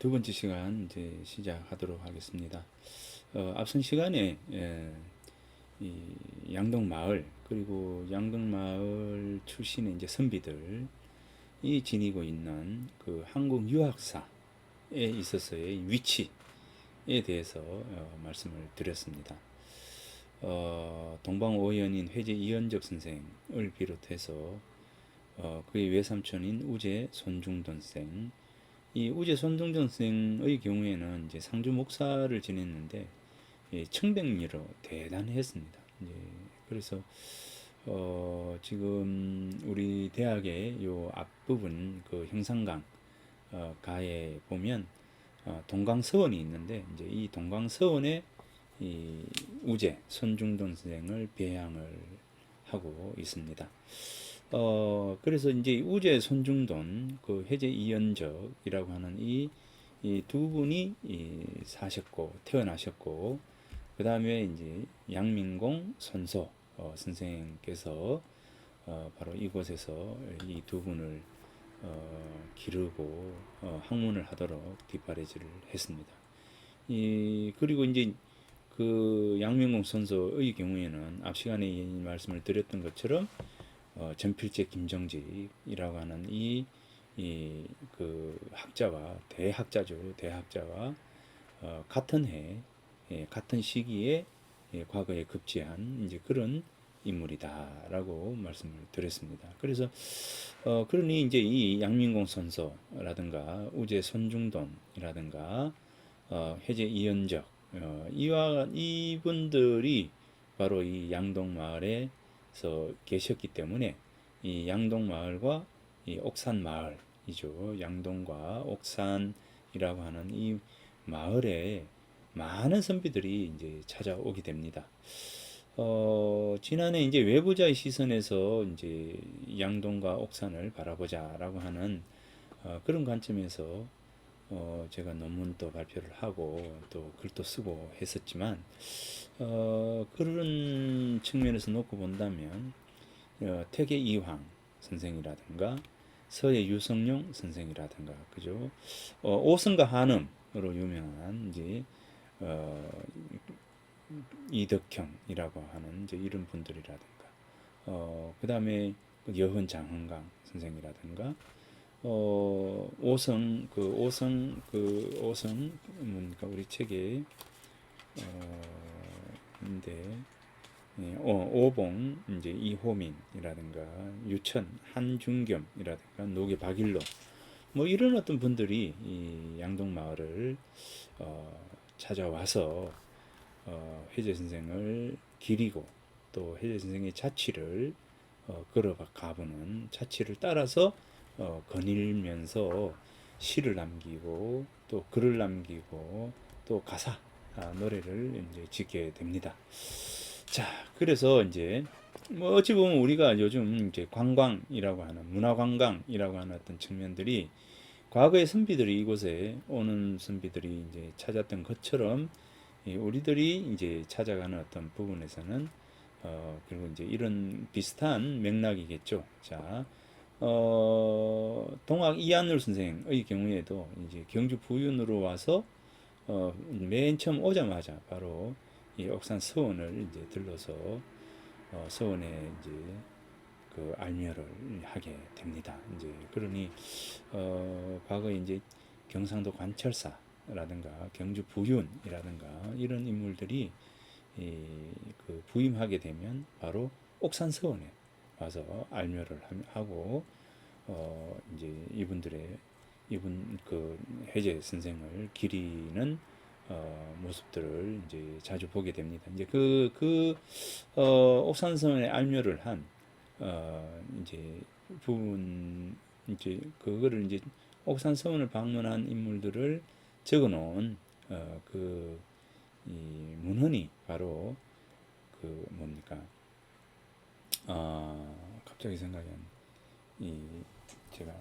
두 번째 시간 이제 시작하도록 하겠습니다. 앞선 시간에 이 양동마을 그리고 양동마을 출신의 이제 선비들이 지니고 있는 그 한국 유학사에 있어서의 위치에 대해서 말씀을 드렸습니다. 동방오연인 회제 이현적 선생을 비롯해서 그의 외삼촌인 우제 손중돈생, 이 우제 손중돈생의 경우에는 이제 상주 목사를 지냈는데 청백리로 대단했습니다. 이제 그래서 지금 우리 대학의 요 앞부분 그 형산강 가에 보면 동강서원이 있는데 이제 이 동강서원에 이 우제 손중돈 선생을 배양을 하고 있습니다. 그래서 이제 우제 손중돈 그 해제 이연적이라고 하는 이 두 분이 사셨고 태어나셨고, 그 다음에 이제 양민공 손소 선생께서 바로 이곳에서 이 두 분을 기르고 학문을 하도록 뒷바라지를 했습니다. 그리고 이제 그 양민공 선소의 경우에는 앞 시간에 말씀을 드렸던 것처럼 전필제 김정직이라고 하는 그 학자와 대학자와 같은 같은 시기에 과거에 급제한 이제 그런 인물이다라고 말씀을 드렸습니다. 그래서 그러니 이제 이 양민공 선서라든가 우제 손중돈이라든가 해제 이연적 이분들이 바로 이 양동 마을에서 계셨기 때문에 이 양동 마을과 이 옥산 마을이죠. 양동과 옥산이라고 하는 이 마을에 많은 선비들이 이제 찾아오게 됩니다. 지난해 이제 외부자의 시선에서 이제 양동과 옥산을 바라보자라고 하는 그런 관점에서 제가 논문도 발표를 하고 또 글도 쓰고 했었지만 그런 측면에서 놓고 본다면 태계 이황 선생이라든가 서예 유성룡 선생이라든가 그죠, 오성과 한음으로 유명한 이제 이덕형이라고 하는 이제 이런 분들이라든가 그 다음에 여흔 장흥강 선생이라든가 오성 그러니까 우리 책에 인데 오봉 이제 이호민이라든가 유천 한중겸이라든가 노계 박일로 뭐 이런 어떤 분들이 이 양동 마을을 찾아와서 해제 선생을 기리고 또 해제 선생의 자취를 걸어가보는 자취를 따라서 거닐면서 시를 남기고 또 글을 남기고 또 가사 노래를 이제 짓게 됩니다. 자, 그래서 이제 뭐 어찌 보면 우리가 요즘 이제 관광이라고 하는 문화관광이라고 하는 어떤 측면들이 과거의 선비들이 이곳에 오는 선비들이 이제 찾았던 것처럼 우리들이 이제 찾아가는 어떤 부분에서는 그리고 이제 이런 비슷한 맥락이겠죠. 자, 동학 이한울 선생의 경우에도 이제 경주 부윤으로 와서 맨 처음 오자마자 바로 이 옥산 서원을 이제 들러서 서원에 이제 그 알묘를 하게 됩니다. 이제 그러니 과거에 이제 경상도 관철사라든가 경주 부윤이라든가 이런 인물들이 그 부임하게 되면 바로 옥산 서원에 와서 알묘를 하고 이제 이분 그 해제 선생을 기리는 모습들을 이제 자주 보게 됩니다. 이제 옥산 서원에 알묘를 한 이제 부분 이제 그거를 이제 옥산 서원을 방문한 인물들을 적어놓은 이 문헌이 바로 그 뭡니까? 갑자기 생각이 안. 제가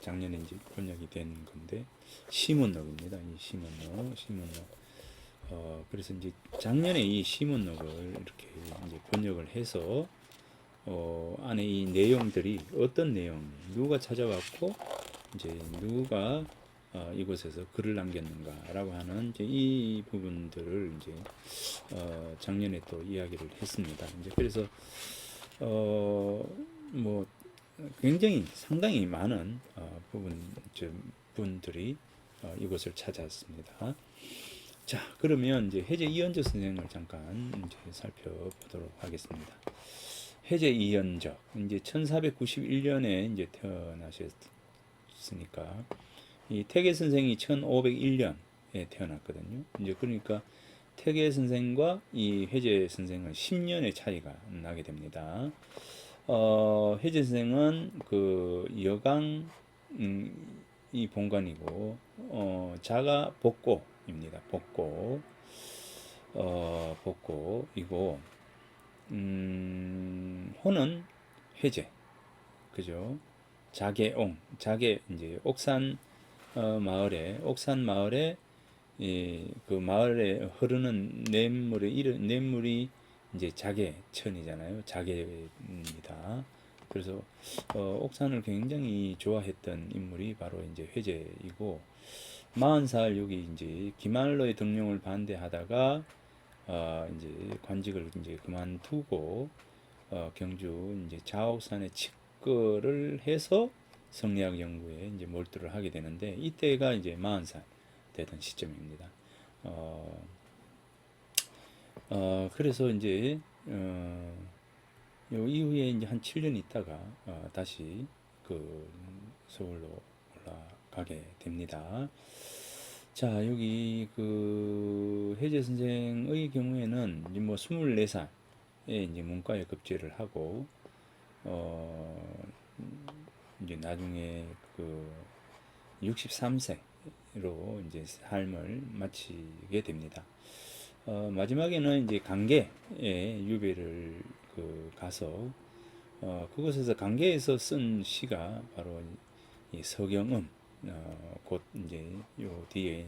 작년에 이제 번역이 된 건데 시문록입니다. 이 시문록. 그래서 이제 작년에 이 시문록을 이렇게 이제 번역을 해서 안에 이 내용들이 어떤 내용, 누가 찾아왔고 이제 누가 이곳에서 글을 남겼는가라고 하는 이제 이 부분들을 이제 작년에 또 이야기를 했습니다. 이제 그래서 뭐 굉장히 상당히 많은 분들이 이곳을 찾아왔습니다. 자, 그러면 이제 해제 이현적 선생을 잠깐 이제 살펴보도록 하겠습니다. 해제 이현적, 이제 1491년에 이제 태어나셨으니까, 이 태계 선생이 1501년에 태어났거든요. 이제 그러니까 태계 선생과 이 해제 선생은 10년의 차이가 나게 됩니다. 해제 선생은 그 여강 이 본관이고 자가 복고입니다. 복고이고 호는 해제, 그죠? 자계옹, 자계 이제 옥산 마을에 그 마을에 흐르는 냇물이 이제 자계천이잖아요. 자계입니다. 그래서 옥산을 굉장히 좋아했던 인물이 바로 이제 회제이고, 40살 여기 이제 기말로의 등용을 반대하다가 이제 관직을 이제 그만두고 경주 이제 자옥산에 직거를 해서 성리학 연구에 이제 몰두를 하게 되는데, 이때가 이제 40살 되던 시점입니다. 그래서 이제 요 이후에 이제 한 7년 있다가 다시 그 서울로 올라가게 됩니다. 자, 여기 그 해제 선생의 경우에는 이제 뭐 24살에 이제 문과에 급제를 하고 이제 나중에 그 63세로 이제 삶을 마치게 됩니다. 마지막에는 이제 강계에 유배를 가서 그곳에서 강계에서 쓴 시가 바로 이 서경음, 곧 이제 요 뒤에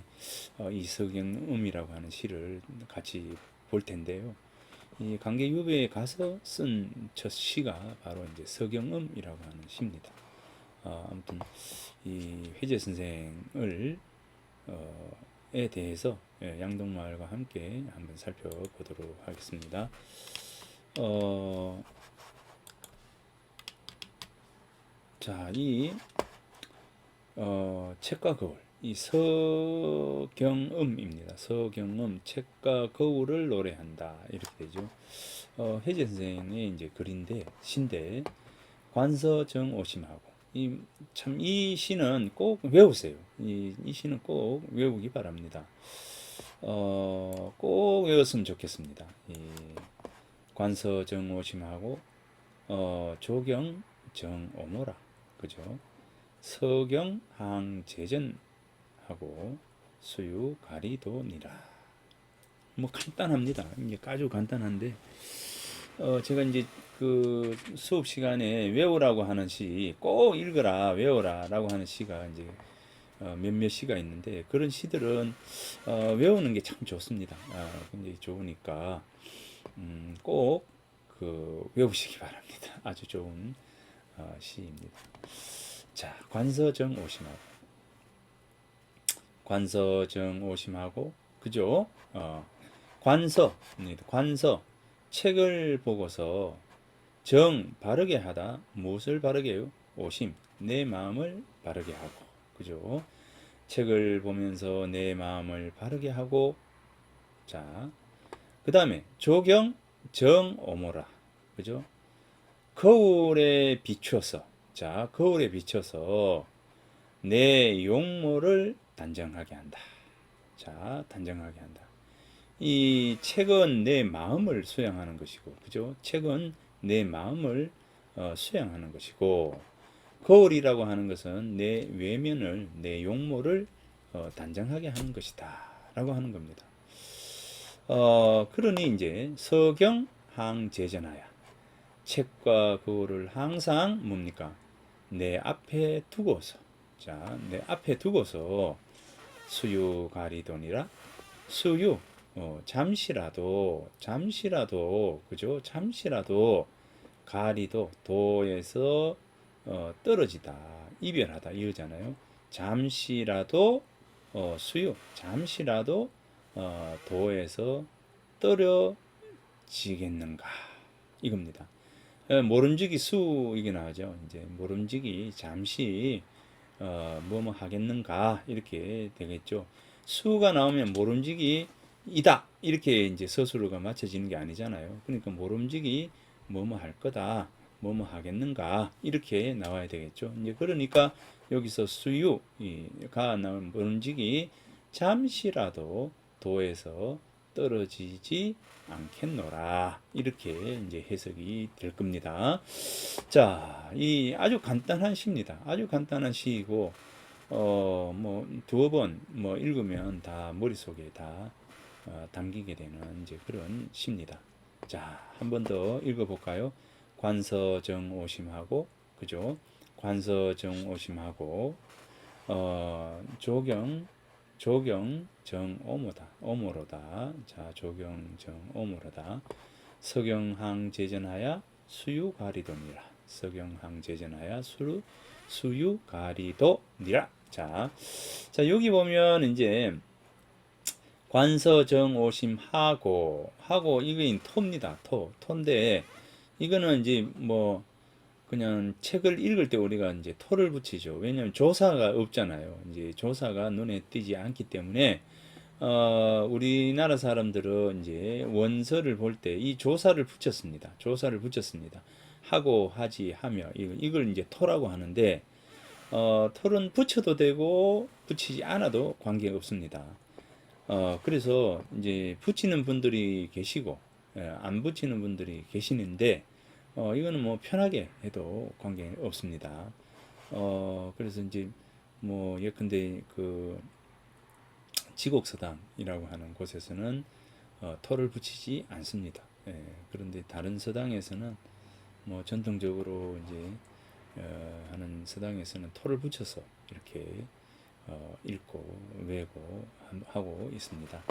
이 서경음이라고 하는 시를 같이 볼 텐데요. 이 강계 유배에 가서 쓴 첫 시가 바로 이제 서경음이라고 하는 시입니다. 아무튼 이 회제 선생을 에 대해서 양동마을과 함께 한번 살펴보도록 하겠습니다. 자, 이 책과 거울, 이 서경음입니다. 서경음, 책과 거울을 노래한다, 이렇게 되죠. 해제 선생의 이제 글인데, 시인데, 관서정오심하고, 이 시는 꼭 외우세요. 이 시는 꼭 외우기 바랍니다. 꼭 외웠으면 좋겠습니다. 이 관서정오심하고 조경정오모라, 그죠? 서경항제전하고 수유가리도니라. 뭐 간단합니다. 이게 아주 간단한데 제가 이제 그 수업 시간에 외우라고 하는 시, 꼭 읽어라, 외워라라고 하는 시가 이제 몇몇 시가 있는데, 그런 시들은 외우는 게 참 좋습니다. 굉장히 좋으니까 꼭 그 외우시기 바랍니다. 아주 좋은 시입니다. 자, 관서정오심하고, 그죠? 관서, 책을 보고서 정, 바르게 하다. 무엇을 바르게 해요? 오심, 내 마음을 바르게 하고, 그죠? 책을 보면서 내 마음을 바르게 하고, 자, 그 다음에 조경, 정오모라, 그죠? 거울에 비추어서, 자, 거울에 비춰서 내 용모를 단정하게 한다. 자, 단정하게 한다. 이 책은 내 마음을 수양하는 것이고, 그죠? 책은 내 마음을 수양하는 것이고, 거울이라고 하는 것은 내 외면을, 내 용모를 단정하게 하는 것이다, 라고 하는 겁니다. 그러니 이제 서경항제전하야, 책과 거울을 항상 뭡니까? 내 앞에 두고서, 자, 내 앞에 두고서 수유가리도니라, 수유, 잠시라도, 그죠? 잠시라도, 가리도, 도에서 떨어지다, 이별하다, 이러잖아요. 잠시라도 수유, 잠시라도 도에서 떨어지겠는가 이겁니다. 모름지기 수 이게 나오죠. 이제 모름지기 잠시 뭐뭐 하겠는가 이렇게 되겠죠. 수가 나오면 모름지기 이다 이렇게 이제 서술어가 맞춰지는 게 아니잖아요. 그러니까 모름지기 뭐뭐 할 거다, 뭐뭐 하겠는가 이렇게 나와야 되겠죠. 이제 그러니까 여기서 수유가 나오면 모름지기 잠시라도 도에서 떨어지지 않겠노라 이렇게 이제 해석이 될 겁니다. 자, 이 아주 간단한 시입니다. 아주 간단한 시이고 뭐 두어 번 뭐 읽으면 다 머릿속에 다 담기게 되는 이제 그런 시입니다. 자, 한 번 더 읽어볼까요? 관서정오심하고 그죠? 관서정오심하고 조경정오모다 오모로다. 자, 조경정오모로다. 서경항제전하야 수유가리도니라. 서경항제전하야 수유가리도니라. 자, 여기 보면 이제 관서정오심하고 이거인 토입니다. 토인데 이거는 이제 뭐 그냥 책을 읽을 때 우리가 이제 토를 붙이죠. 왜냐하면 조사가 없잖아요. 이제 조사가 눈에 띄지 않기 때문에 우리나라 사람들은 이제 원서를 볼 때 이 조사를 붙였습니다. 조사를 붙였습니다. 하고 하지 하며 이걸 이제 토라고 하는데 토는 붙여도 되고 붙이지 않아도 관계가 없습니다. 그래서 이제 붙이는 분들이 계시고 안 붙이는 분들이 계시는데 이거는 뭐 편하게 해도 관계 없습니다. 그래서 이제 뭐 예컨대 그 지곡서당이라고 하는 곳에서는 토를 붙이지 않습니다. 그런데 다른 서당에서는 뭐 전통적으로 이제 하는 서당에서는 토를 붙여서 이렇게 읽고 외고 하고 있습니다.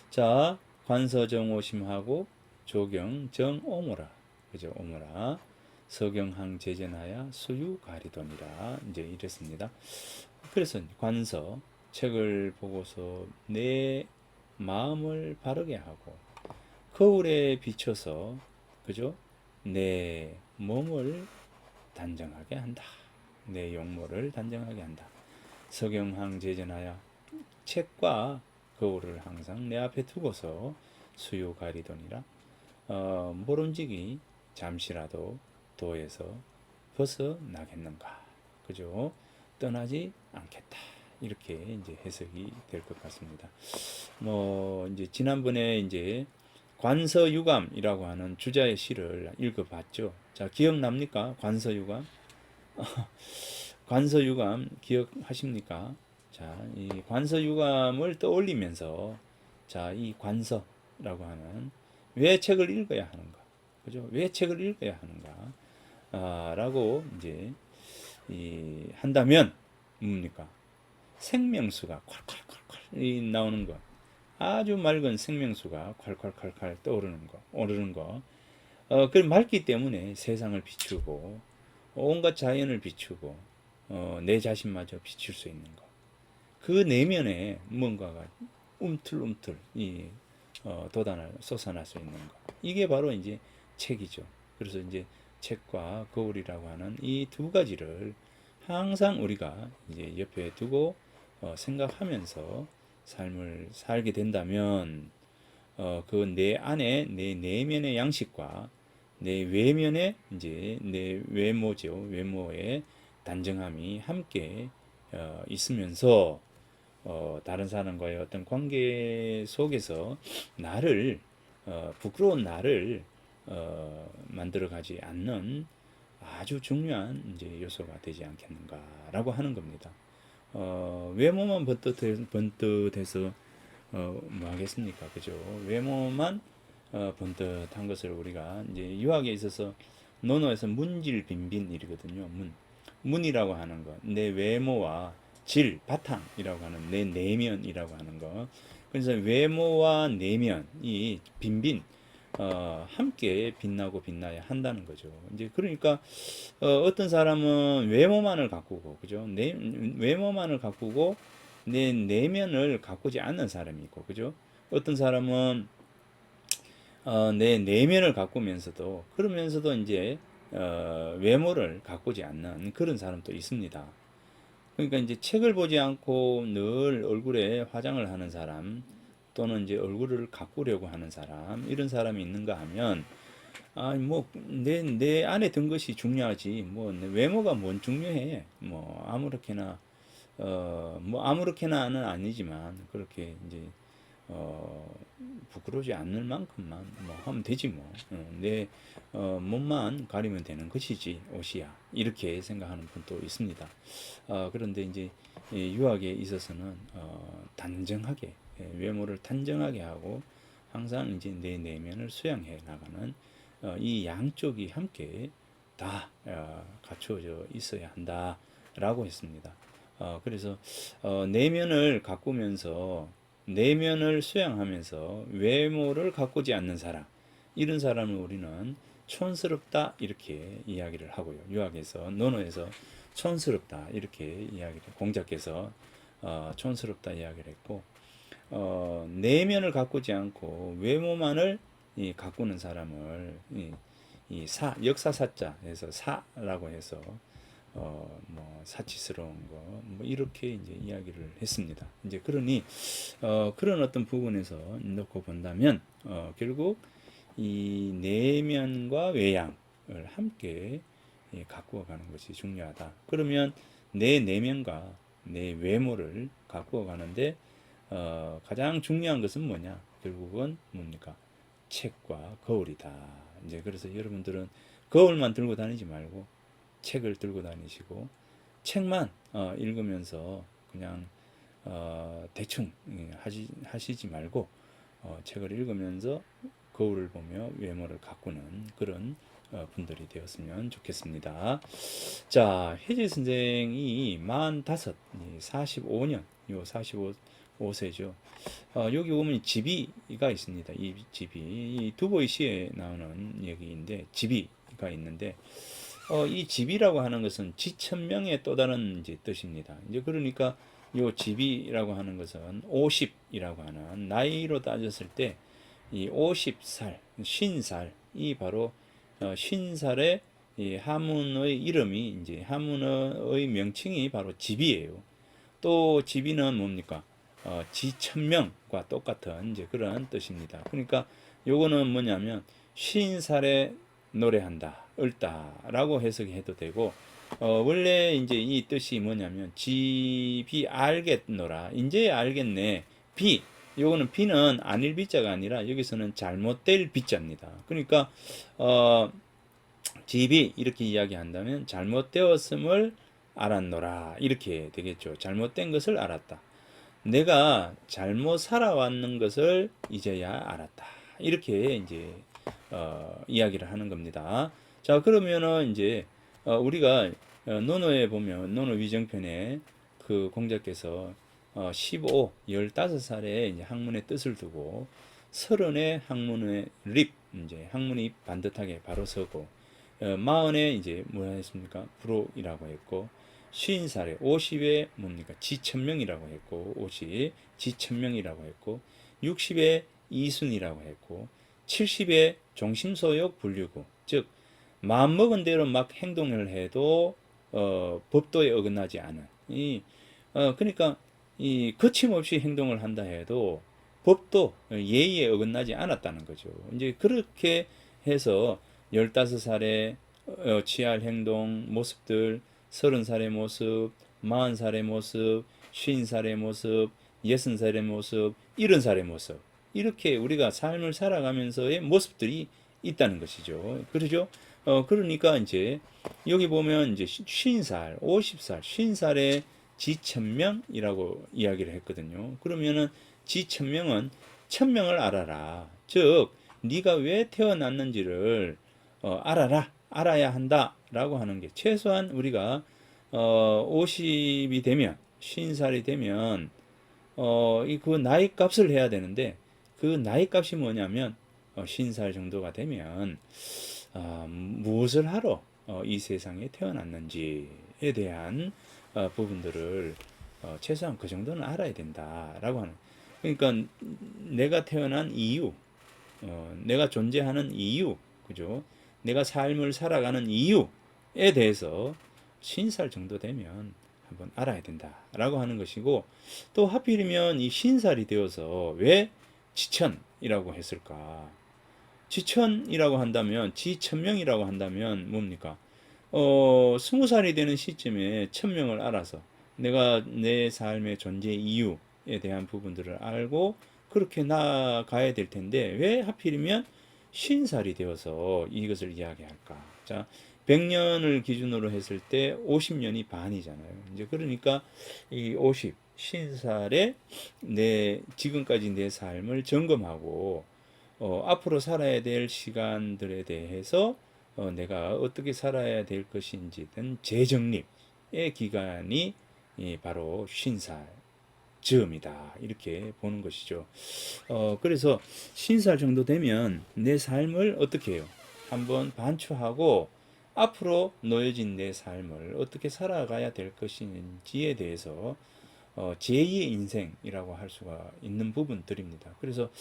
자, 관서정오심하고 조경정오모라 그죠? 오모라 서경항제전하야 수유가리도니라 이제 이랬습니다. 그래서 관서 책을 보고서 내 마음을 바르게 하고 거울에 비춰서 그죠? 내 몸을 단정하게 한다. 내 용모를 단정하게 한다. 서경항제전하야 책과 거울을 항상 내 앞에 두고서 수유가리도니라. 모름지기 잠시라도 도에서 벗어나겠는가 그죠? 떠나지 않겠다 이렇게 이제 해석이 될 것 같습니다. 뭐 이제 지난번에 이제 관서유감이라고 하는 주자의 시를 읽어봤죠. 자, 기억납니까? 관서유감. 관서유감 기억하십니까? 자, 이 관서유감을 떠올리면서 자, 이 관서라고 하는 왜 책을 읽어야 하는가? 그죠? 왜 책을 읽어야 하는가? 라고 이제 한다면 뭡니까? 생명수가 콸콸콸콸 나오는 거. 아주 맑은 생명수가 콸콸콸콸 떠오르는 거, 오르는 거. 그 맑기 때문에 세상을 비추고 온갖 자연을 비추고 내 자신마저 비출 수 있는 거. 그 내면에 뭔가가 움틀움틀 솟아날 수 있는 거. 이게 바로 이제 책이죠. 그래서 이제 책과 거울이라고 하는 이 두 가지를 항상 우리가 이제 옆에 두고 생각하면서 삶을 살게 된다면 그 내 안에 내 내면의 양식과 내 외면의 이제 내 외모죠. 외모의 단정함이 함께 있으면서 다른 사람과의 어떤 관계 속에서 나를 부끄러운 나를 만들어가지 않는 아주 중요한 이제 요소가 되지 않겠는가라고 하는 겁니다. 외모만 번듯해서 뭐 하겠습니까, 그죠? 외모만 번듯한 것을 우리가 이제 유학에 있어서 논어에서 문질빈빈이거든요. 문이라고 하는 것, 내 외모와 질, 바탕이라고 하는 내 내면이라고 하는 것. 그래서 외모와 내면이 빈빈 함께 빛나고 빛나야 한다는 거죠. 이제 그러니까 어떤 사람은 외모만을 가꾸고, 그죠? 외모만을 가꾸고 내 내면을 가꾸지 않는 사람이 있고, 그죠? 어떤 사람은 내 내면을 가꾸면서도 그러면서도 이제 외모를 가꾸지 않는 그런 사람도 있습니다. 그러니까 이제 책을 보지 않고 늘 얼굴에 화장을 하는 사람 또는 이제 얼굴을 가꾸려고 하는 사람 이런 사람이 있는가 하면 뭐 내 안에 든 것이 중요하지 뭐 내 외모가 뭔 중요해 뭐 아무렇게나 뭐 아무렇게나는 아니지만 그렇게 이제 어, 부끄러우지 않을 만큼만 뭐 하면 되지 뭐. 내 몸만 가리면 되는 것이지 옷이야. 이렇게 생각하는 분도 있습니다. 그런데 이제 유학에 있어서는 단정하게 외모를 단정하게 하고 항상 이제 내 내면을 수양해 나가는 이 양쪽이 함께 다 갖추어져 있어야 한다라고 했습니다. 그래서 내면을 가꾸면서 내면을 수양하면서 외모를 가꾸지 않는 사람 이런 사람을 우리는 촌스럽다 이렇게 이야기를 하고요. 유학에서 논어에서 촌스럽다 이렇게 이야기를 공작해서 촌스럽다 이야기를 했고 내면을 가꾸지 않고 외모만을 가꾸는 사람을 역사사자에서 사라고 해서 뭐 사치스러운 거, 뭐 이렇게 이제 이야기를 했습니다. 이제 그러니 그런 어떤 부분에서 놓고 본다면 결국 이 내면과 외양을 함께 가꾸어 가는 것이 중요하다. 그러면 내 내면과 내 외모를 가꾸어 가는데 가장 중요한 것은 뭐냐? 결국은 뭡니까? 책과 거울이다. 이제 그래서 여러분들은 거울만 들고 다니지 말고 책을 들고 다니시고 책만 읽으면서 그냥 대충 하시지 말고 책을 읽으면서 거울을 보며 외모를 가꾸는 그런 분들이 되었으면 좋겠습니다. 자, 혜지 선생이 45, 45년, 요 45세죠. 여기 보면 지비가 있습니다. 이 지비, 이 두보이 시에 나오는 얘기인데 지비가 있는데 이 집이라고 하는 것은 지천명의 또 다른 이제 뜻입니다. 이제 그러니까 요 집이라고 하는 것은 50이라고 하는 나이로 따졌을 때 이 50살, 50살 이 바로 50살의 이 하문의 이름이 이제 하문의 명칭이 바로 집이에요. 또 집이는 뭡니까? 지천명과 똑같은 이제 그런 뜻입니다. 그러니까 요거는 뭐냐면 50살에 노래한다, 읊다라고 해석해도 되고 원래 이제 이 뜻이 뭐냐면 지비 알겠노라, 이제 알겠네. 비 요거는 비는 아닐 비자가 아니라 여기서는 잘못될 비자입니다. 그러니까 어, 집이 이렇게 이야기한다면 잘못되었음을 알았노라 이렇게 되겠죠. 잘못된 것을 알았다. 내가 잘못 살아왔는 것을 이제야 알았다. 이렇게 이제 이야기를 하는 겁니다. 자, 그러면은 이제 우리가 논어에 보면 논어 위정편에 그 공자께서 15, 15살에 이제 학문의 뜻을 두고 30에 학문의 립, 이제 학문이 반듯하게 바로 서고 40에 이제 뭐라 했습니까? 불호이라고 했고 50살에 50에 뭡니까? 지천명이라고 했고 50 지천명이라고 했고 60에 이순이라고 했고 70에 종심소욕 불류구 즉 마음먹은 대로 막 행동을 해도 법도에 어긋나지 않은 그러니까 이 거침없이 행동을 한다 해도 법도 예의에 어긋나지 않았다는 거죠. 이제 그렇게 해서 15살에 취할 행동 모습들 30살의 모습, 40살의 모습, 50살의 모습, 60살의 모습, 70살의 모습 이렇게 우리가 삶을 살아가면서의 모습들이 있다는 것이죠. 그러죠? 그러니까 이제 여기 보면 이제 50살, 50살, 50살의 지천명이라고 이야기를 했거든요. 그러면은 지천명은 천명을 알아라. 즉 네가 왜 태어났는지를 알아라. 알아야 한다라고 하는 게 최소한 우리가 50이 되면 50살이 되면 그 나이 값을 해야 되는데 그 나이 값이 뭐냐면 50살 정도가 되면 무엇을 하러 이 세상에 태어났는지에 대한 부분들을 최소한 그 정도는 알아야 된다라고 하는. 그러니까 내가 태어난 이유, 내가 존재하는 이유, 그죠? 내가 삶을 살아가는 이유에 대해서 50살 정도 되면 한번 알아야 된다라고 하는 것이고, 또 하필이면 이 50살이 되어서 왜 지천이라고 했을까? 지천이라고 한다면, 지천명이라고 한다면 뭡니까? 20살이 되는 시점에 천명을 알아서 내가 내 삶의 존재 이유에 대한 부분들을 알고 그렇게 나아가야 될 텐데, 왜 하필이면 50살이 되어서 이것을 이야기할까? 자, 100년을 기준으로 했을 때 50년이 반이잖아요. 이제 그러니까 이 50살에 지금까지 내 삶을 점검하고 앞으로 살아야 될 시간들에 대해서 내가 어떻게 살아야 될 것인지든 재정립의 기간이 바로 50살 즈음이다. 이렇게 보는 것이죠. 그래서 50살 정도 되면 내 삶을 어떻게 해요? 한번 반추하고 앞으로 놓여진 내 삶을 어떻게 살아가야 될 것인지에 대해서 제2의 인생이라고 할 수가 있는 부분들입니다. 그래서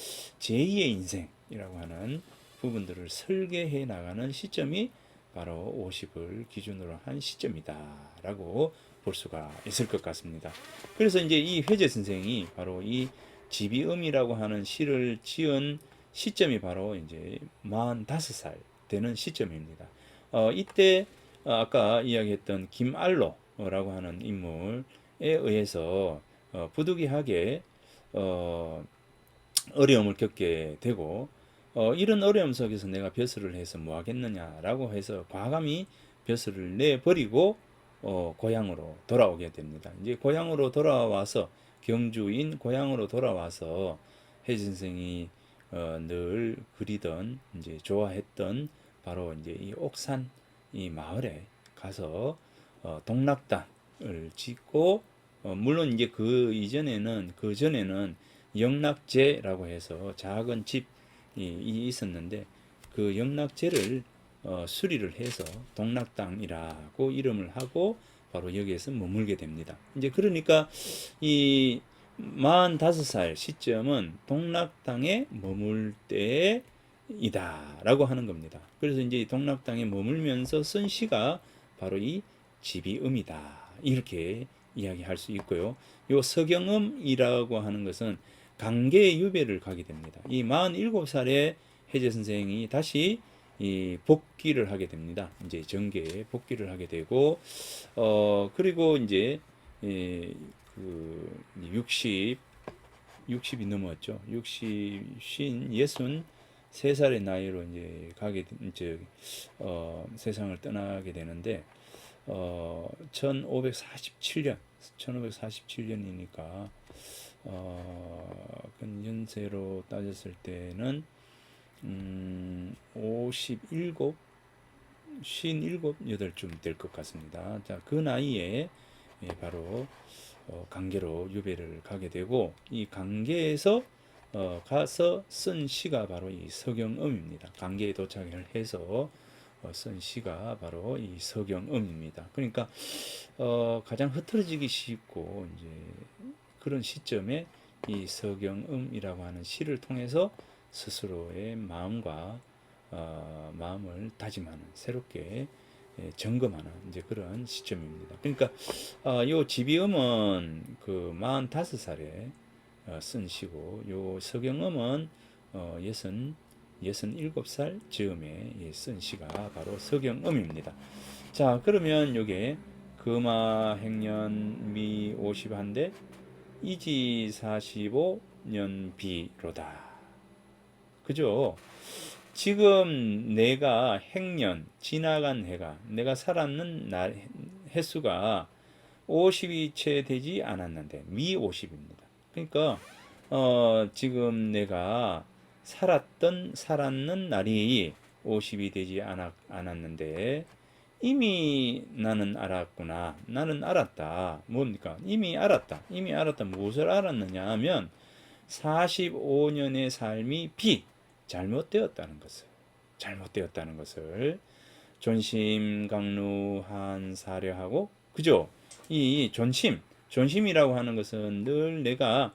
제2의 인생이라고 하는 부분들을 설계해 나가는 시점이 바로 50을 기준으로 한 시점이다라고 볼 수가 있을 것 같습니다. 그래서 이제 이 회재 선생이 바로 이 지비음이라고 하는 시를 지은 시점이 바로 이제 45살 되는 시점입니다. 이때 아까 이야기했던 김알로라고 하는 인물에 의해서 부득이하게 어려움을 겪게 되고, 이런 어려움 속에서 내가 벼슬을 해서 뭐 하겠느냐라고 해서 과감히 벼슬을 내버리고 고향으로 돌아오게 됩니다. 이제 고향으로 돌아와서 경주인 고향으로 돌아와서 혜진 선생이 늘 그리던 이제 좋아했던 바로 이제 이 옥산 이 마을에 가서 동락당을 짓고, 물론 이제 그 전에는 영락제라고 해서 작은 집이 있었는데 그 영락제를 수리를 해서 동락당이라고 이름을 하고 바로 여기에서 머물게 됩니다. 이제 그러니까 이 45살 시점은 동락당에 머물 때이다라고 하는 겁니다. 그래서 이제 동락당에 머물면서 쓴 시가 바로 이 지비음이다. 이렇게 이야기할 수 있고요. 요 서경음이라고 하는 것은 강계 유배를 가게 됩니다. 이 47살에 혜재 선생이 다시 이 복귀를 하게 됩니다. 이제 정계에 복귀를 하게 되고, 그리고 이제 그 60이 넘었죠. 63살의 나이로 이제 세상을 떠나게 되는데, 1547년이니까 근년세로 따졌을 때는 57, 57, 8쯤 될 것 같습니다. 자, 그 나이에 바로 강계로 유배를 가게 되고, 이 강계에서 가서 쓴 시가 바로 이 서경음입니다. 강계에 도착을 해서 쓴 시가 바로 이 서경음입니다. 그러니까 가장 흐트러지기 쉽고 이제 그런 시점에 이 서경음이라고 하는 시를 통해서 스스로의 마음과 마음을 다짐하는, 새롭게 점검하는 이제 그런 시점입니다. 그러니까 요 지비음은 그 45살에 쓴 시고, 요 서경음은 67살 즈음에 쓴 시가 바로 서경음입니다. 자, 그러면 요게 금화행년 미 50한데 이지 45년 비로다. 그죠? 지금 내가 행년, 지나간 해가, 내가 살았는 날, 횟수가 50이 채 되지 않았는데, 미 50입니다. 그러니까, 지금 내가 살았는 날이 50이 되지 않았는데, 이미 나는 알았구나. 나는 알았다. 뭡니까? 이미 알았다. 무엇을 알았느냐 하면, 45년의 삶이 잘못되었다는 것을 존심강루한 사려하고, 그죠? 이 존심이라고 하는 것은 늘 내가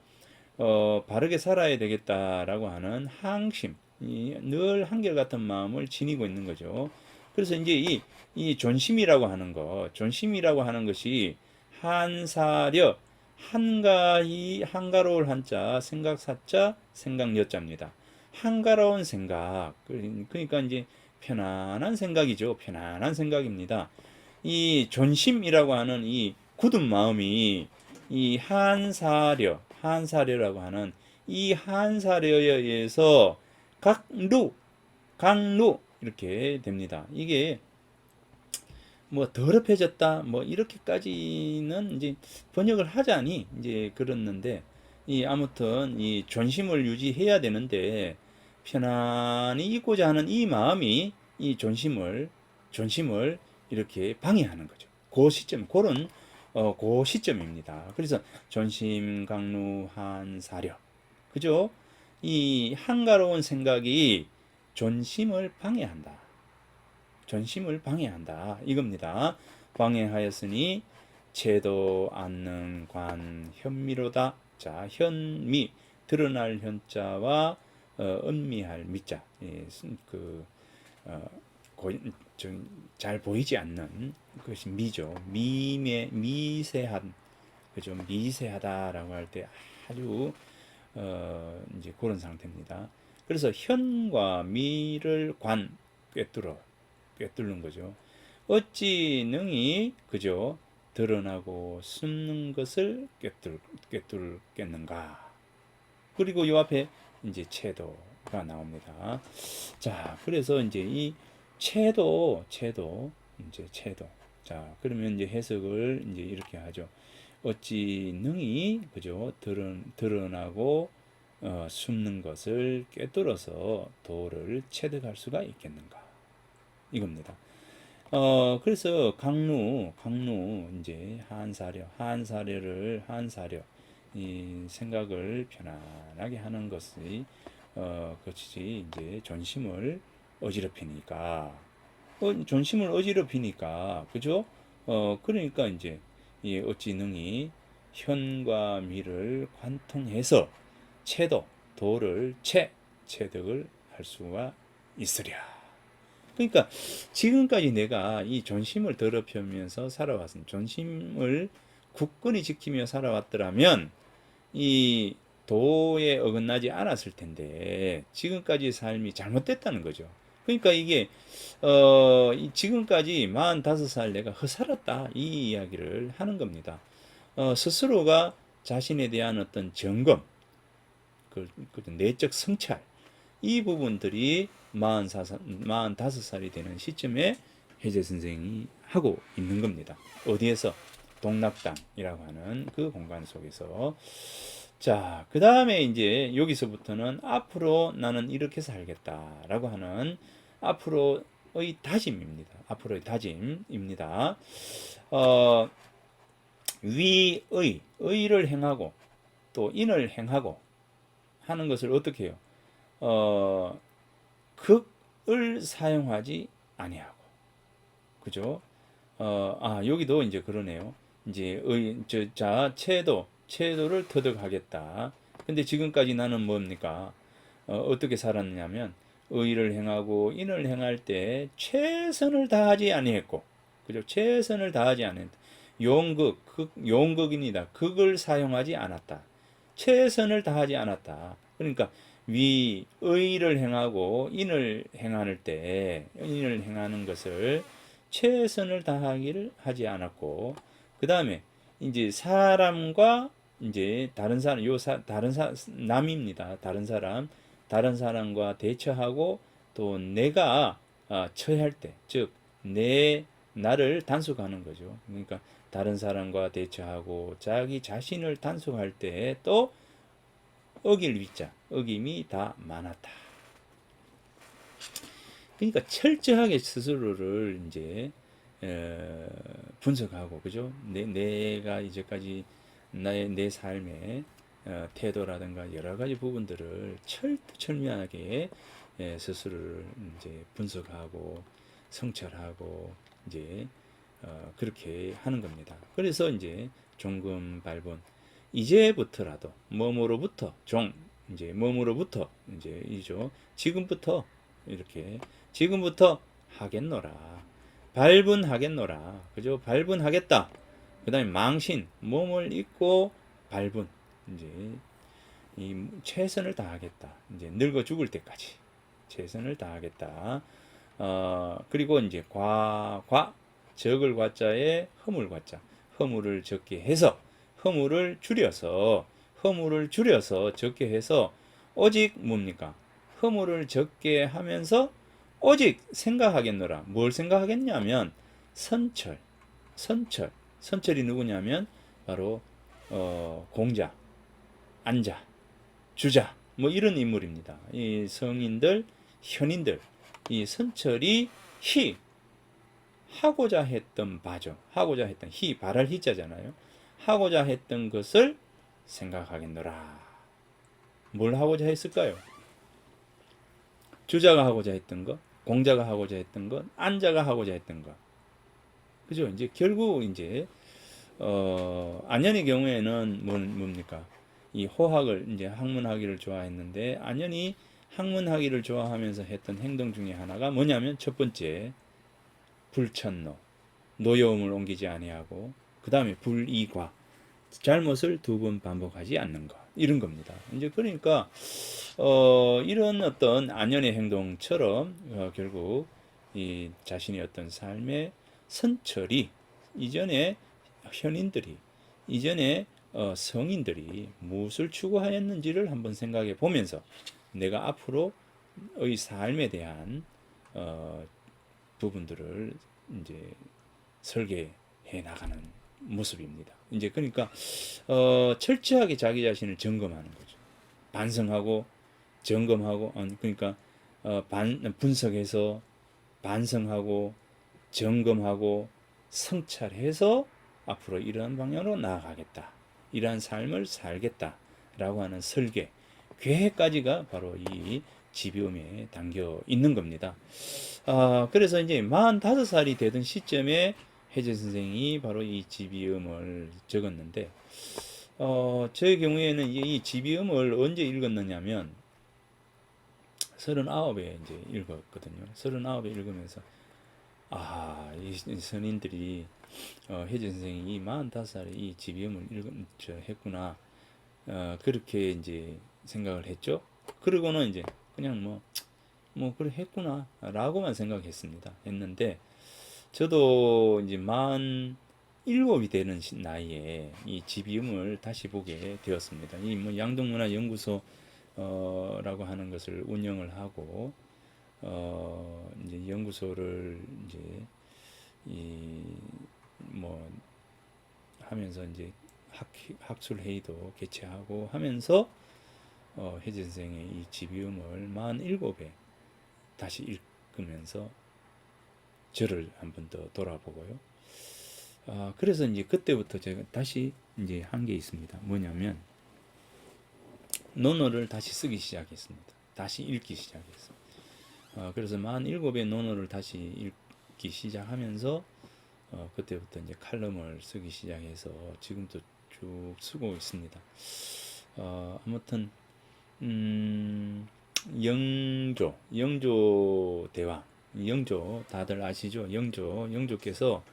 바르게 살아야 되겠다라고 하는 항심, 늘 한결같은 마음을 지니고 있는 거죠. 그래서 이제 이 존심이라고 하는 것이 한사려, 한가로울 한자, 생각사자, 생각여자입니다. 한가로운 생각, 그러니까 이제 편안한 생각이죠. 편안한 생각입니다. 이 존심이라고 하는 이 굳은 마음이 이 한사려라고 하는 이 한사려에 의해서 강루 이렇게 됩니다. 이게 뭐 더럽혀졌다 뭐 이렇게까지는 이제 번역을 하자니 이제 그렇는데, 이 아무튼 이 존심을 유지해야 되는데 편안히 있고자 하는 이 마음이 이 존심을 이렇게 방해하는 거죠. 그 시점, 그 시점입니다. 그래서 존심강루한 사려, 그죠? 이 한가로운 생각이 존심을 방해한다 이겁니다. 방해하였으니 채도 않는 관 현미로다. 자, 현미, 드러날 현자와 은미할 미자, 잘 보이지 않는 그것이 미죠. 미세한, 그죠? 미세하다라고 할 때 아주 이제 그런 상태입니다. 그래서 현과 미를 꿰뚫는 거죠. 어찌 능히, 그죠? 드러나고 숨는 것을 꿰뚫겠는가. 그리고 이 앞에 이제 채도가 나옵니다. 자, 그래서 이제 이 채도. 자, 그러면 이제 해석을 이제 이렇게 하죠. 어찌 능히, 그죠? 드러나고 숨는 것을 꿰뚫어서 도를 체득할 수가 있겠는가. 이겁니다. 그래서 강루, 이제 한사려, 이 생각을 편안하게 하는 것이, 그것이 이제 존심을 어지럽히니까, 그죠? 그러니까 이제, 이 어찌 능히 현과 미를 관통해서 도를 체득을 할 수가 있으랴. 그러니까 지금까지 내가 이 존심을 더럽히면서 살아왔습니다. 존심을 굳건히 지키며 살아왔더라면 이 도에 어긋나지 않았을 텐데 지금까지 삶이 잘못됐다는 거죠. 그러니까 이게 지금까지 45살 내가 허살았다 이 이야기를 하는 겁니다. 스스로가 자신에 대한 어떤 점검, 그 내적 성찰, 이 부분들이 45살이 되는 시점에 혜재 선생이 하고 있는 겁니다. 어디에서? 동락당이라고 하는 그 공간 속에서. 자, 그 다음에 이제 여기서부터는 앞으로 나는 이렇게 살겠다라고 하는 앞으로의 다짐입니다. 의를 행하고 또 인을 행하고 하는 것을 어떻게 해요? 극을 사용하지 아니하고, 그죠? 여기도 이제 그러네요. 이제 채도를 터득하겠다. 근데 지금까지 나는 뭡니까? 어떻게 살았냐면 의를 행하고 인을 행할 때 최선을 다하지 아니했고, 그죠? 최선을 다하지 않았다. 용극입니다. 극을 사용하지 않았다. 최선을 다하지 않았다. 그러니까 의를 행하고 인을 행하는 것을 최선을 다하기를 하지 않았고, 그 다음에 이제 사람과 이제 다른 사람, 남입니다. 다른 사람과 대처하고 또 내가 처할 때, 즉 나를 단속하는 거죠. 그러니까 다른 사람과 대처하고 자기 자신을 단속할 때 또 어김이 다 많았다. 그러니까 철저하게 스스로를 이제 분석하고, 그죠? 내가 이제까지 내 삶에 태도라든가 여러 가지 부분들을 철두철미하게 스스로를 이제 분석하고 성찰하고 이제 그렇게 하는 겁니다. 그래서 이제 종금 발본 이제부터라도 뭐뭐로부터 이제 뭐뭐로부터 이제 이죠. 지금부터 이렇게 지금부터 하겠노라. 발분하겠노라. 그죠? 발분하겠다. 그 다음에 망신, 몸을 잊고 발분. 이제 이 최선을 다하겠다. 이제 늙어 죽을 때까지 최선을 다하겠다. 그리고 이제 적을 과자에 허물 과자. 허물을 적게 해서 허물을 줄여서 적게 해서 오직 뭡니까? 허물을 적게 하면서 오직 생각하겠노라. 뭘 생각하겠냐면 선철이 누구냐면 바로 공자, 안자, 주자 뭐 이런 인물입니다. 이 성인들, 현인들 이 선철이 하고자 했던 바죠. 하고자 했던 발할 희자잖아요. 하고자 했던 것을 생각하겠노라. 뭘 하고자 했을까요? 주자가 하고자 했던 것, 공자가 하고자 했던 것, 안자가 하고자 했던 것. 그죠? 이제 결국 이제 안현의 경우에는 뭡니까? 이 호학을 이제 학문하기를 좋아했는데 안현이 학문하기를 좋아하면서 했던 행동 중에 하나가 뭐냐면 첫 번째 불천노, 노여움을 옮기지 아니하고 그 다음에 불이과, 잘못을 두 번 반복하지 않는 것 이런 겁니다. 이제 그러니까 이런 어떤 안연의 행동처럼 결국 이 자신의 어떤 삶의 선철이 이전에 현인들이 이전에 성인들이 무엇을 추구하였는지를 한번 생각해 보면서 내가 앞으로의 삶에 대한 부분들을 이제 설계해 나가는 모습입니다. 이제 그러니까 철저하게 자기 자신을 점검하는 거죠. 반성하고 점검하고 그러니까 분석해서 반성하고 점검하고 성찰해서 앞으로 이러한 방향으로 나아가겠다. 이러한 삶을 살겠다라고 하는 설계, 계획까지가 바로 이 지비움에 담겨 있는 겁니다. 그래서 이제 45살이 되던 시점에 해제 선생이 바로 이 지비음을 적었는데, 저의 경우에는 이 지비음을 언제 읽었느냐면 39에 이제 읽었거든요. 39에 읽으면서 이 선인들이 해제 선생이 이 45살에 이 지비음을 했구나. 그렇게 이제 생각을 했죠. 그러고는 이제 그냥 그래 했구나 라고만 생각했습니다. 했는데 저도 이제 47이 되는 나이에 이 지비음을 다시 보게 되었습니다. 이 양동문화연구소 라고 하는 것을 운영을 하고 이제 연구소를 이제 하면서 이제 학술 회의도 개최하고 하면서 해제 선생의 이 지비음을 47에 다시 읽으면서 저를 한 번 더 돌아보고요. 그래서 이제 그때부터 제가 다시 이제 한 게 있습니다. 뭐냐면 논어를 다시 쓰기 시작했습니다. 다시 읽기 시작했습니다. 그래서 47의 논어를 다시 읽기 시작하면서 그때부터 이제 칼럼을 쓰기 시작해서 지금도 쭉 쓰고 있습니다. 아무튼 영조 대왕, 영조 다들 아시죠? 영조께서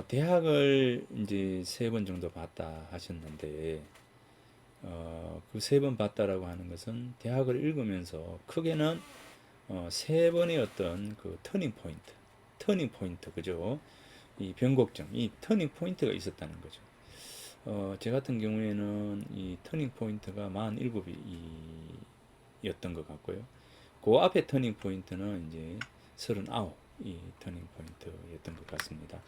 대학을 이제 3번 정도 봤다 하셨는데 그 3번 봤다라고 하는 것은 대학을 읽으면서 크게는 3번의 어떤 그 터닝 포인트, 그죠? 이 변곡점, 이 터닝 포인트가 있었다는 거죠. 제 같은 경우에는 이 터닝 포인트가 47이었던 것 같고요. 그 앞에 터닝 포인트는 이제 39이 터닝 포인트였던 것 같습니다.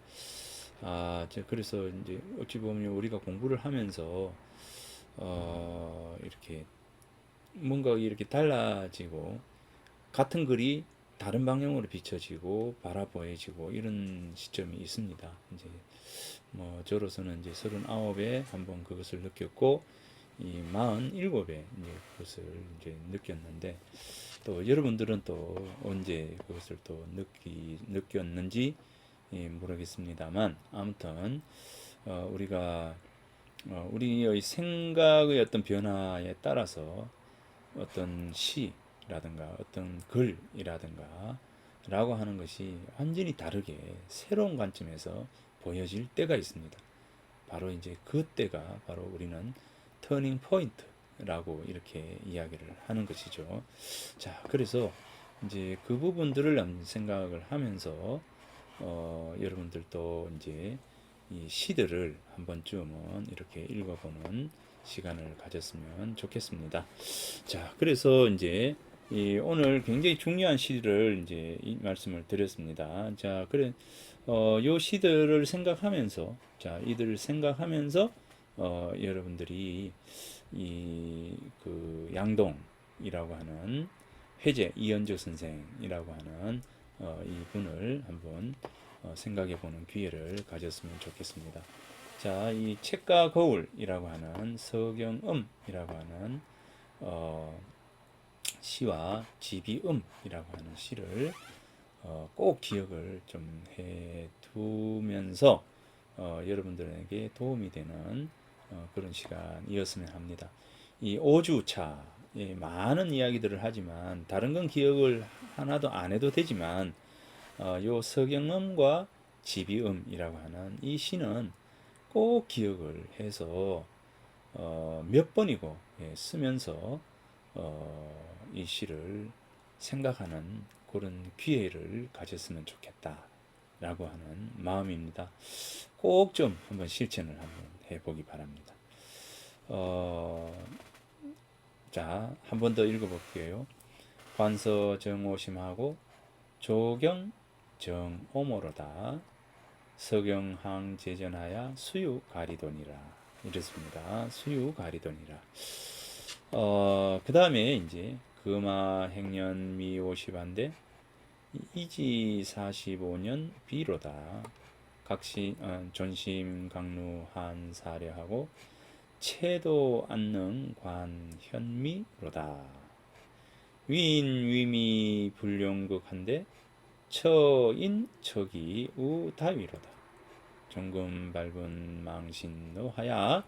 그래서 이제 어찌 보면 우리가 공부를 하면서 이렇게 뭔가 이렇게 달라지고 같은 글이 다른 방향으로 비춰지고 바라보여지고 이런 시점이 있습니다. 이제 저로서는 이제 39에 한번 그것을 느꼈고 이 47에 이제 그것을 이제 느꼈는데, 또 여러분들은 또 언제 그것을 또 느꼈는지 모르겠습니다만, 아무튼 우리가 우리의 생각의 어떤 변화에 따라서 어떤 시라든가 어떤 글이라든가 라고 하는 것이 완전히 다르게 새로운 관점에서 보여질 때가 있습니다. 바로 이제 그때가 바로 우리는 터닝 포인트라고 이렇게 이야기를 하는 것이죠. 자, 그래서 이제 그 부분들을 생각을 하면서 여러분들도 이제 이 시들을 한 번쯤은 이렇게 읽어보는 시간을 가졌으면 좋겠습니다. 자, 그래서 이제 오늘 굉장히 중요한 시를 이제 이 말씀을 드렸습니다. 자, 그래, 요 시들을 생각하면서, 자, 이들을 생각하면서, 여러분들이 그 양동이라고 하는 회제 이현주 선생이라고 하는 이분을 한번 생각해 보는 기회를 가졌으면 좋겠습니다. 자, 이 책과 거울이라고 하는 서경음이라고 하는 시와 지비음이라고 하는 시를 꼭 기억을 좀 해두면서 여러분들에게 도움이 되는 그런 시간이었으면 합니다. 이 5주차 많은 이야기들을 하지만 다른 건 기억을 하나도 안 해도 되지만 요 서경음과 지비음이라고 하는 이 시는 꼭 기억을 해서 몇 번이고 쓰면서 이 시를 생각하는 그런 기회를 가졌으면 좋겠다라고 하는 마음입니다. 꼭 좀 한번 실천을 한번 해보기 바랍니다. 자, 한 번 더 읽어볼게요. 관서정오심하고 조경 정오모로다 서경항 제전하야 수유 가리돈이라 이렇습니다. 수유 가리돈이라. 그 다음에 이제 금화 행년 미 50한데 이지 45년 비로다 각시 존심 강루 한 사례하고 채도 안능 관 현미로다 위인 위미 불용극한데 처인 척이 우다위로다 정금 밟은 망신노 하야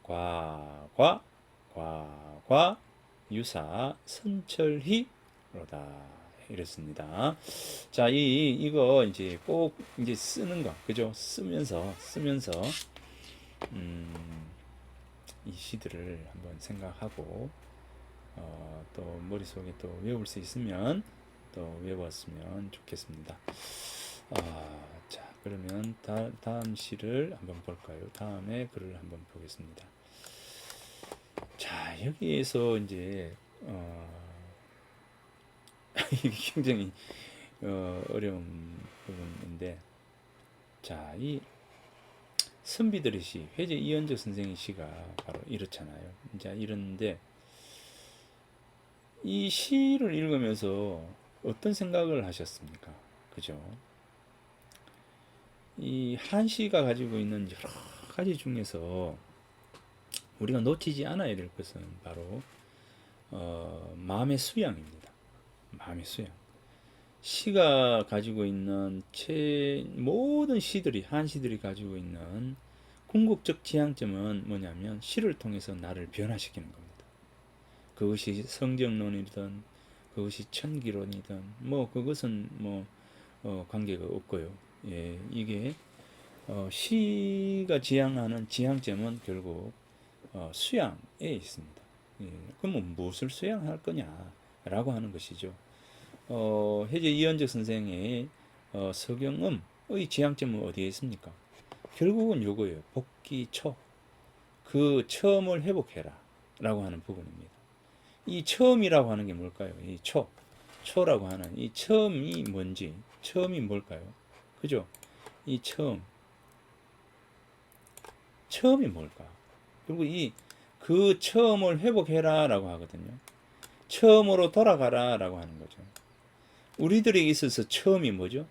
과과 유사 선철희로다 이랬습니다. 자, 이거 이제 꼭 이제 쓰는 거, 그죠? 쓰면서 이 시들을 한번 생각하고 또 머릿속에 또 외울 수 있으면 또 외웠으면 좋겠습니다. 자, 그러면 다음 시를 한번 볼까요? 다음에 글을 한번 보겠습니다. 자, 여기에서 이제 이게 굉장히 어려운 부분인데, 자, 이 선비들의 시, 회제 이현적 선생의 시가 바로 이렇잖아요. 이제 이런데 이 시를 읽으면서 어떤 생각을 하셨습니까? 그죠? 이 한시가 가지고 있는 여러 가지 중에서 우리가 놓치지 않아야 될 것은 바로 마음의 수양입니다. 마음의 수양. 시가 가지고 있는 모든 시들이 한시들이 가지고 있는 궁극적 지향점은 뭐냐면 시를 통해서 나를 변화시키는 겁니다. 그것이 성경론이든 그것이 천기론이든 뭐 그것은 뭐 관계가 없고요. 예, 이게 시가 지향하는 지향점은 결국 수양에 있습니다. 예, 그러면 무엇을 수양할 거냐라고 하는 것이죠. 해제 이현적 선생의 서경음의 지향점은 어디에 있습니까? 결국은 요거예요. 복기초. 그 처음을 회복해라 라고 하는 부분입니다. 이 처음이라고 하는 게 뭘까요? 이 초라고 하는 이 처음이 뭔지, 처음이 뭘까요? 그죠? 이 처음이 뭘까? 그리고 그 처음을 회복해라 라고 하거든요. 처음으로 돌아가라 라고 하는 거죠. 우리들에게 있어서 처음이 뭐죠?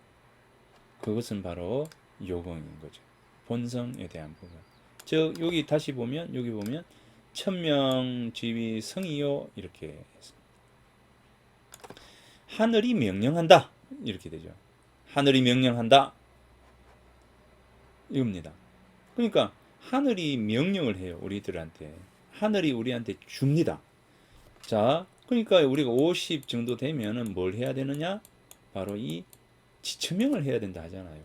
그것은 바로 요공인 거죠. 본성에 대한 부분. 여기 다시 보면, 여기 보면 천명 지위 성이요 이렇게 했습니다. 하늘이 명령한다 이렇게 되죠. 하늘이 명령한다 이겁니다. 그러니까 하늘이 명령을 해요. 우리들한테. 하늘이 우리한테 줍니다. 자, 그러니까 우리가 50 정도 되면은 뭘 해야 되느냐? 바로 이 지천명을 해야 된다 하잖아요.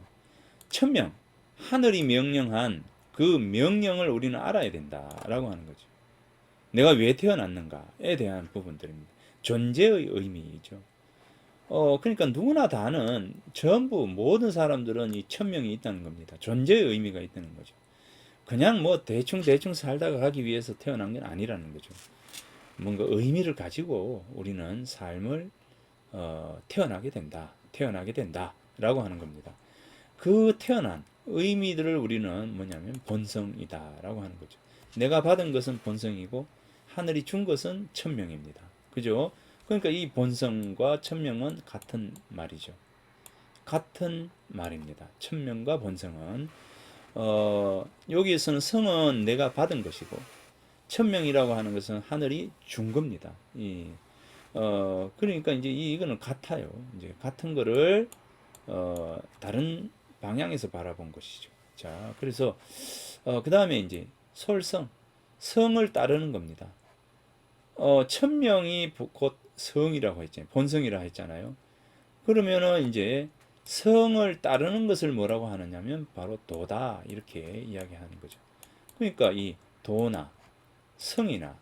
천명, 하늘이 명령한 그 명령을 우리는 알아야 된다라고 하는 거죠. 내가 왜 태어났는가에 대한 부분들입니다. 존재의 의미이죠. 그러니까 누구나 다는 전부 모든 사람들은 이 천명이 있다는 겁니다. 존재의 의미가 있다는 거죠. 그냥 뭐 대충 살다가 가기 위해서 태어난 건 아니라는 거죠. 뭔가 의미를 가지고 우리는 삶을 태어나게 된다라고 하는 겁니다. 그 태어난 의미들을 우리는 뭐냐면 본성이다라고 하는 거죠. 내가 받은 것은 본성이고 하늘이 준 것은 천명입니다. 그죠? 그러니까 이 본성과 천명은 같은 말이죠. 같은 말입니다. 천명과 본성은 여기에서는 성은 내가 받은 것이고 천명이라고 하는 것은 하늘이 준 겁니다. 그러니까 이제 이거는 같아요. 이제 같은 거를 다른 방향에서 바라본 것이죠. 자, 그래서 그 다음에 이제 솔성, 성을 따르는 겁니다. 천명이 곧 성이라고 했잖아요. 본성이라 했잖아요. 그러면은 이제 성을 따르는 것을 뭐라고 하느냐면 바로 도다 이렇게 이야기하는 거죠. 그러니까 이 도나 성이나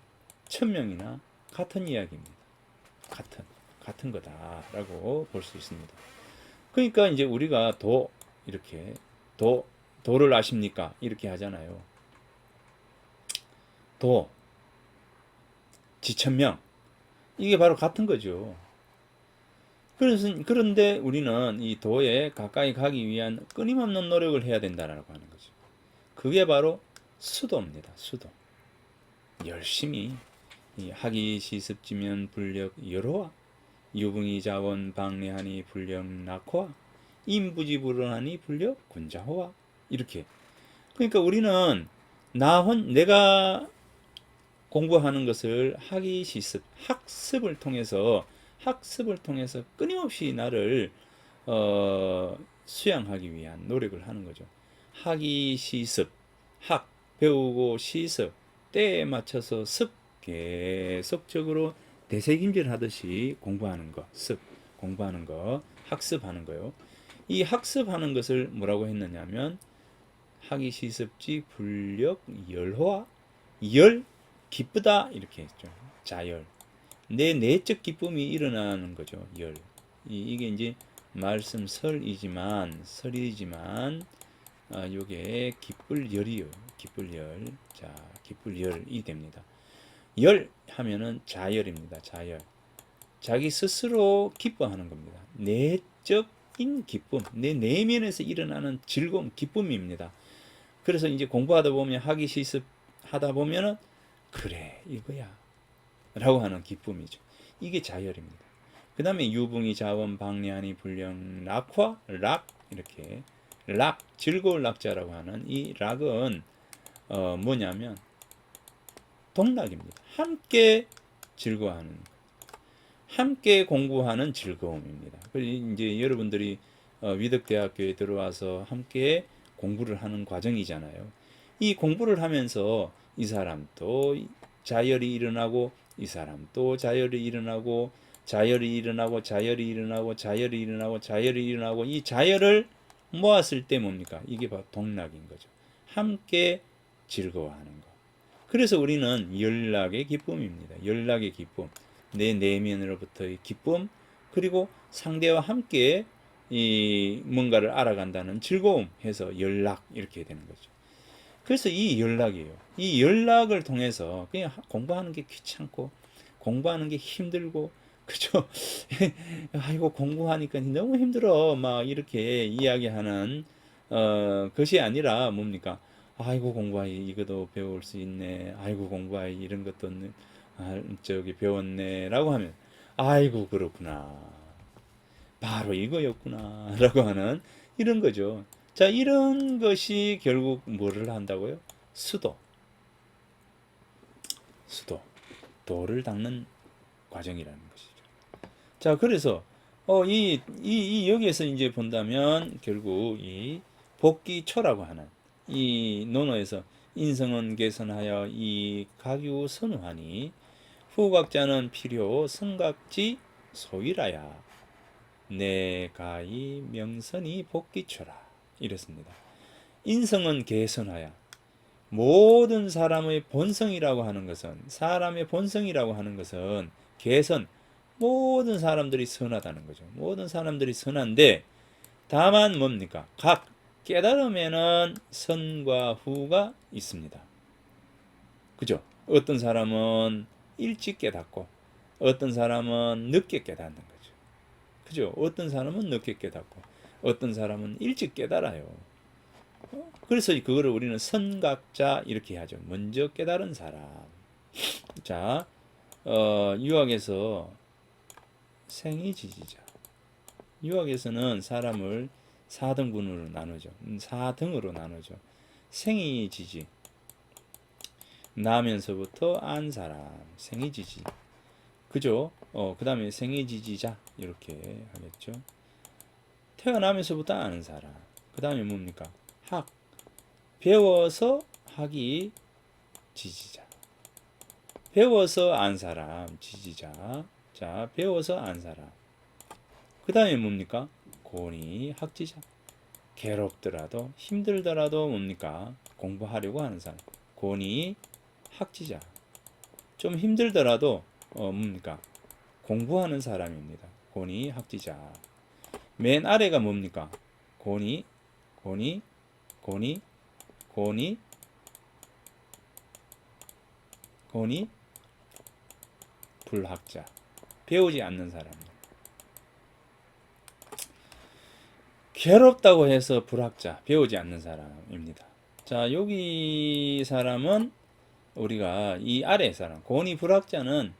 천명이나 같은 이야기입니다. 같은 거다라고 볼 수 있습니다. 그러니까 이제 우리가 이렇게 도를 아십니까? 이렇게 하잖아요. 지천명 이게 바로 같은 거죠. 그런데 우리는 이 도에 가까이 가기 위한 끊임없는 노력을 해야 된다라고 하는 거죠. 그게 바로 수도입니다. 수도. 열심히 하기 시습지면 불력 여로와 유붕이 자원 방례하니 불력 낙호와 인부지불원하니 불력 군자호와 이렇게. 그러니까 우리는 내가 공부하는 것을 하기 시습 학습을 통해서 끊임없이 나를 수양하기 위한 노력을 하는 거죠. 하기 시습 배우고 시습 때에 맞춰서 계속적으로 대세김질 하듯이 공부하는 거, 공부하는 거, 학습하는 거요. 이 학습하는 것을 뭐라고 했느냐면 하기 시습지 불력 열호와 기쁘다 이렇게 했죠. 자열. 내 내적 기쁨이 일어나는 거죠. 이게 이제 말씀 설이지만 요게 기쁠 열이요. 자, 기쁠 열이 됩니다. 열 하면은 자열입니다. 자열. 자기 스스로 기뻐하는 겁니다. 내적인 기쁨, 내 내면에서 일어나는 즐거움, 기쁨입니다. 그래서 이제 공부하다 보면 하기 시습하다 보면은 그래 이거야 라고 하는 기쁨이죠. 이게 자열입니다. 그 다음에 유붕이 자원 방례하니 불령 락화 이렇게 즐거울 낙자라고 하는 이 락은 뭐냐면 동락입니다. 함께 즐거워하는, 함께 공부하는 즐거움입니다. 그리고 이제 여러분들이 위덕대학교에 들어와서 함께 공부를 하는 과정이잖아요. 이 공부를 하면서 이 사람도 자열이 일어나고 이 사람도 자열이 일어나고 이 자열을 모았을 때 뭡니까? 이게 바로 동락인 거죠. 함께 즐거워하는 거. 그래서 우리는 열락의 기쁨입니다. 열락의 기쁨. 내 내면으로부터의 기쁨, 그리고 상대와 함께 이 뭔가를 알아간다는 즐거움 해서 열락 이렇게 되는 거죠. 그래서 이 연락이에요. 이 연락을 통해서 그냥 공부하는 게 귀찮고 공부하는 게 힘들고 그죠? 아이고 공부하니까 너무 힘들어 막 이렇게 이야기하는 것이 아니라 뭡니까? 아이고 공부하기 이것도 배울 수 있네. 아이고 공부하기 이런 것도 배웠네라고 하면 아이고 그렇구나. 바로 이거였구나 라고 하는 이런 거죠. 자, 이런 것이 결국 뭐를 한다고요? 수도. 수도, 도를 닦는 과정이라는 것이죠. 자, 그래서 여기에서 이제 본다면 결국 이 복기초라고 하는 이 논어에서 인성은 개선하여 이 가규 선우하니 후각자는 필요 성각지 소위라야 내가이 명선이 복기초라 이랬습니다. 인성은 개선하여 모든 사람의 본성이라고 하는 것은 사람의 본성이라고 하는 것은 개선 모든 사람들이 선하다는 거죠. 모든 사람들이 선한데 다만 뭡니까? 각 깨달음에는 선과 후가 있습니다. 그죠? 어떤 사람은 일찍 깨닫고 어떤 사람은 늦게 깨닫는 거죠. 그죠? 어떤 사람은 늦게 깨닫고 어떤 사람은 일찍 깨달아요. 그래서 그거를 우리는 선각자 이렇게 하죠. 먼저 깨달은 사람. 자, 유학에서 생이지지자. 유학에서는 사람을 4등분으로 나누죠. 4등으로 나누죠. 생이지지. 나면서부터 안 사람. 생이지지. 그죠? 그 다음에 생이지지자. 이렇게 하겠죠. 태어나면서부터 아는 사람. 그 다음에 뭡니까? 학. 배워서 학이 지지자. 배워서 안 사람. 지지자. 자, 배워서 안 사람. 그 다음에 뭡니까? 고니 학지자. 괴롭더라도 힘들더라도 뭡니까? 공부하려고 하는 사람. 고니 학지자. 좀 힘들더라도 뭡니까? 공부하는 사람입니다. 고니 학지자. 맨 아래가 뭡니까? 고니 불학자. 배우지 않는 사람. 괴롭다고 해서 불학자, 배우지 않는 사람입니다. 자, 여기 사람은 우리가 이 아래 사람, 고니 불학자는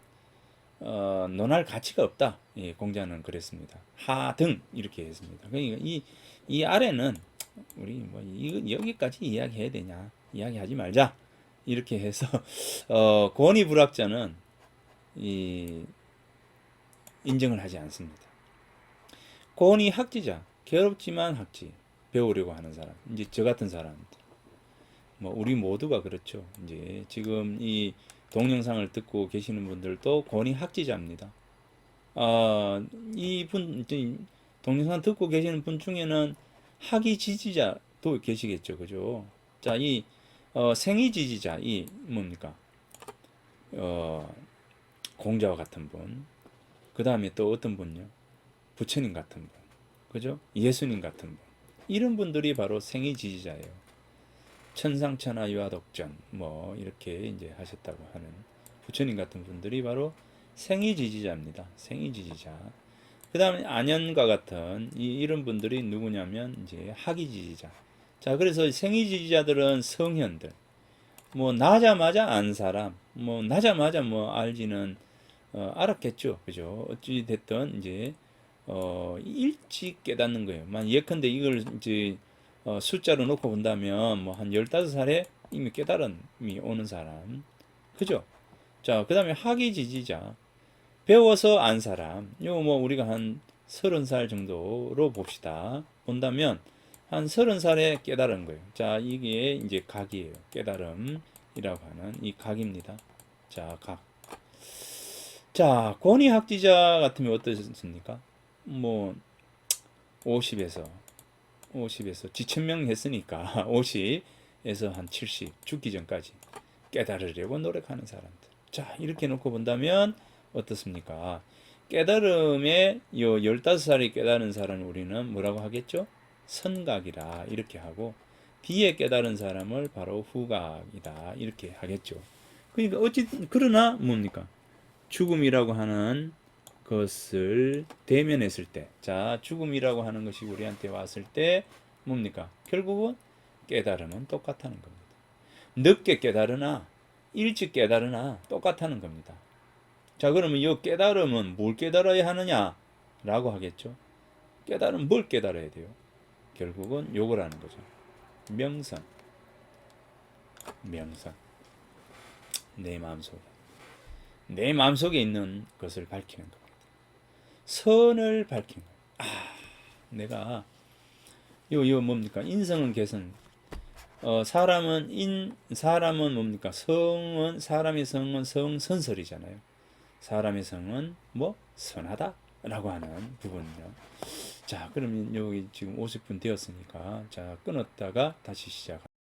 논할 가치가 없다. 예, 공자는 그랬습니다. 하등 이렇게 했습니다. 그러니까 이 아래는 우리 뭐 여기까지 이야기해야 되냐? 이야기하지 말자. 이렇게 해서 고니 불학자는 인정을 하지 않습니다. 고니 학지자. 괴롭지만 학지 배우려고 하는 사람 이제 저 같은 사람들 뭐 우리 모두가 그렇죠. 이제 지금 이 동영상을 듣고 계시는 분들도 권위 학지자입니다. 이분 동영상 듣고 계시는 분 중에는 학위 지지자도 계시겠죠, 그죠? 자, 이 생위 지지자 이 뭡니까? 공자와 같은 분, 그 다음에 또 어떤 분요? 부처님 같은 분. 그죠? 예수님 같은 분. 이런 분들이 바로 생이 지지자예요. 천상천하 유아독전 뭐 이렇게 이제 하셨다고 하는 부처님 같은 분들이 바로 생이 지지자입니다. 생이 지지자. 그다음에 안현과 같은 이런 분들이 누구냐면 이제 학이 지지자. 자, 그래서 생이 지지자들은 성현들. 뭐 나자마자 안 사람. 뭐 나자마자 뭐 알지는 알았겠죠. 그죠? 어찌 됐든 이제 일찍 깨닫는 거예요. 예컨대 이걸 이제 숫자로 놓고 본다면 뭐 한 15살에 이미 깨달음이 오는 사람. 그죠? 자, 그 다음에 학위 지지자. 배워서 안 사람. 요 뭐 우리가 한 30살 정도로 봅시다. 본다면 한 30살에 깨달은 거예요. 자, 이게 이제 각이에요. 깨달음이라고 하는 이 각입니다. 자, 각. 자, 권위학지자 같으면 어떻습니까? 뭐 50에서 지천명 했으니까 50에서 한 70 죽기 전까지 깨달으려고 노력하는 사람들. 자, 이렇게 놓고 본다면 어떻습니까? 깨달음에 요 15살이 깨달은 사람을 우리는 뭐라고 하겠죠? 선각이라 이렇게 하고 뒤에 깨달은 사람을 바로 후각이다 이렇게 하겠죠. 그러니까 그러나 뭡니까? 죽음이라고 하는 것을 대면했을 때, 자, 죽음이라고 하는 것이 우리한테 왔을 때 뭡니까? 결국은 깨달음은 똑같다는 겁니다. 늦게 깨달으나 일찍 깨달으나 똑같다는 겁니다. 자, 그러면 이 깨달음은 뭘 깨달아야 하느냐라고 하겠죠. 깨달음 뭘 깨달아야 돼요? 결국은 요걸 하는 거죠. 명선. 내 마음속에. 내 마음속에 있는 것을 밝히는 겁니다. 선을 밝히는 거예요. 내가 이거 뭡니까? 인성은 개선. 사람은 뭡니까? 사람의 성은 성선설이잖아요. 사람의 성은 뭐 선하다라고 하는 부분이요. 자, 그러면 여기 지금 50분 되었으니까 자 끊었다가 다시 시작.